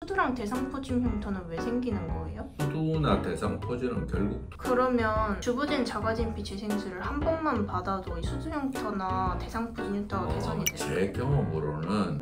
후두랑 대상포진 흉터는 왜 생기는 거예요? 후두나 대상포진은 결국 그러면 주부진 자가진피 재생술을 한 번만 받아도 이 수두 흉터나 대상포진 흉터가 개선이 돼요? 제 경험으로는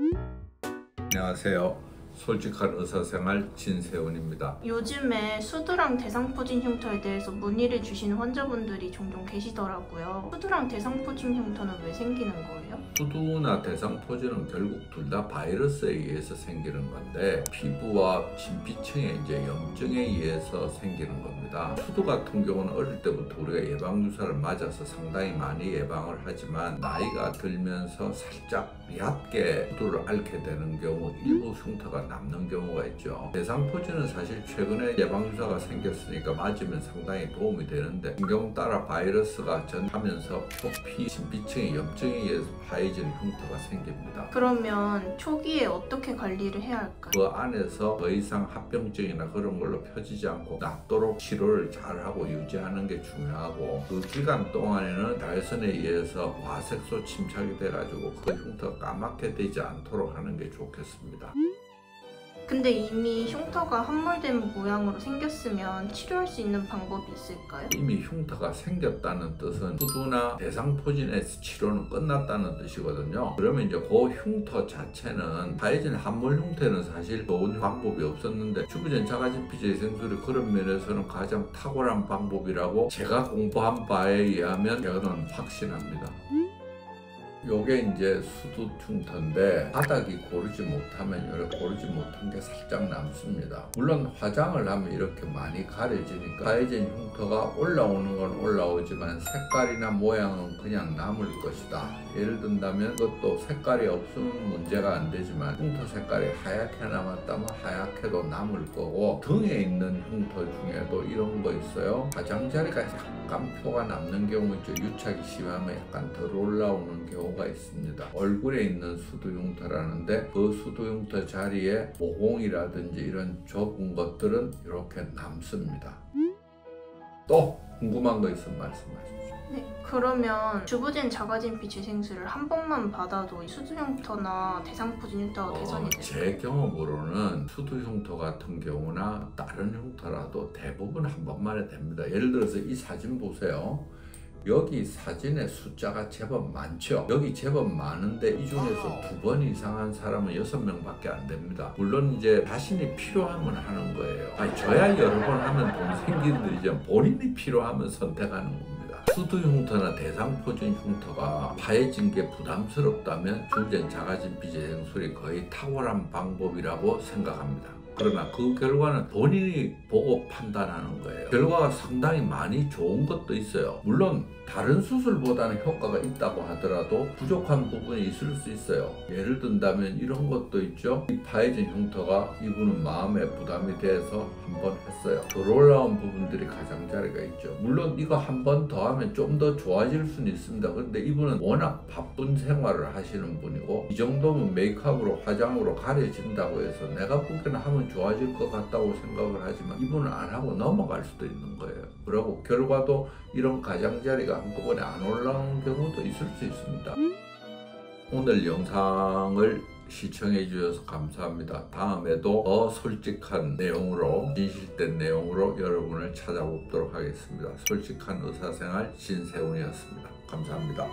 안녕하세요. 솔직한 의사생활 진세훈입니다. 요즘에 수두랑 대상포진 흉터에 대해서 문의를 주시는 환자분들이 종종 계시더라고요. 수두랑 대상포진 흉터는 왜 생기는 거예요? 후두나 대상포진은 결국 둘 다 바이러스에 의해서 생기는 건데 피부와 진피층의 염증에 의해서 생기는 겁니다. 수두 같은 경우는 어릴 때부터 우리가 예방주사를 맞아서 상당히 많이 예방을 하지만 나이가 들면서 살짝 얕게 수두를 앓게 되는 경우 일부 흉터가 남는 경우가 있죠. 대상포진은 사실 최근에 예방주사가 생겼으니까 맞으면 상당히 도움이 되는데 경우 따라 바이러스가 전하면서 표피, 진피층의 염증에 의해서 파여진 흉터가 생깁니다. 그러면 초기에 어떻게 관리를 해야 할까요? 그 안에서 더 이상 합병증이나 그런 걸로 펴지지 않고 낫도록 치료를 잘하고 유지하는 게 중요하고 그 기간 동안에는 자외선에 의해서 와색소 침착이 돼가지고 그 흉터가 까맣게 되지 않도록 하는 게 좋겠습니다. 근데 이미 흉터가 함몰된 모양으로 생겼으면 치료할 수 있는 방법이 있을까요? 이미 흉터가 생겼다는 뜻은 후두나 대상포진의 치료는 끝났다는 뜻이거든요. 그러면 이제 그 흉터 자체는 파여진 함몰 흉터는 사실 좋은 방법이 없었는데 주부전 자가진피 재생술이 그런 면에서는 가장 탁월한 방법이라고 제가 공부한 바에 의하면 저는 확신합니다. 요게 이제 수두 흉터인데 바닥이 고르지 못하면 이렇게 고르지 못한 게 살짝 남습니다. 물론 화장을 하면 이렇게 많이 가려지니까 파여진 흉터가 올라오는 건 올라오지만 색깔이나 모양은 그냥 남을 것이다. 예를 든다면 이것도 색깔이 없으면 문제가 안 되지만 흉터 색깔이 하얗게 남았다면 하얗게도 남을 거고 등에 있는 흉터 중에도 이런 거 있어요. 가장자리가 약간 표가 남는 경우 있죠. 유착이 심하면 약간 덜 올라오는 경우가 있습니다. 얼굴에 있는 수두 흉터라는데 그 수두 흉터 자리에 모공이라든지 이런 좁은 것들은 이렇게 남습니다. 또 궁금한 거 있으면 말씀하십시오. 네, 그러면 주부진 자가진피 재생술을 한 번만 받아도 이 수두 흉터나 대상포진 흉터가 개선이 돼요? 제 경험으로는 수두 흉터 같은 경우나 다른 흉터라도 대부분 한 번만에 됩니다. 예를 들어서 이 사진 보세요. 여기 사진에 숫자가 제법 많죠. 여기 제법 많은데 이 중에서 2번 이상한 사람은 6명밖에 안 됩니다. 물론 이제 자신이 필요하면 하는 거예요. 아니 저야 여러 번 하면 돈 생기는데 본인이 필요하면 선택하는 겁니다. 수두 흉터나 대상포진 흉터가 파여진 게 부담스럽다면 주부전 자가진피 재생술이 거의 탁월한 방법이라고 생각합니다. 그러나 그 결과는 본인이 보고 판단하는 거예요. 결과가 상당히 많이 좋은 것도 있어요. 물론 다른 수술보다는 효과가 있다고 하더라도 부족한 부분이 있을 수 있어요. 예를 든다면 이런 것도 있죠. 이 파여진 흉터가 이분은 마음에 부담이 돼서 한 번 했어요. 덜 올라온 부분들이 가장자리가 있죠. 물론 이거 한 번 더 하면 좀 더 좋아질 수는 있습니다. 그런데 이분은 워낙 바쁜 생활을 하시는 분이고 이 정도면 메이크업으로 화장으로 가려진다고 해서 내가 보기에는 하면 좋아질 것 같다고 생각을 하지만 이분은 안 하고 넘어갈 수도 있는 거예요. 그리고 결과도 이런 가장자리가 한꺼번에 안 올라오는 경우도 있을 수 있습니다. 오늘 영상을 시청해 주셔서 감사합니다. 다음에도 더 솔직한 내용으로 진실된 내용으로 여러분을 찾아뵙도록 하겠습니다. 솔직한 의사생활 진세훈이었습니다. 감사합니다.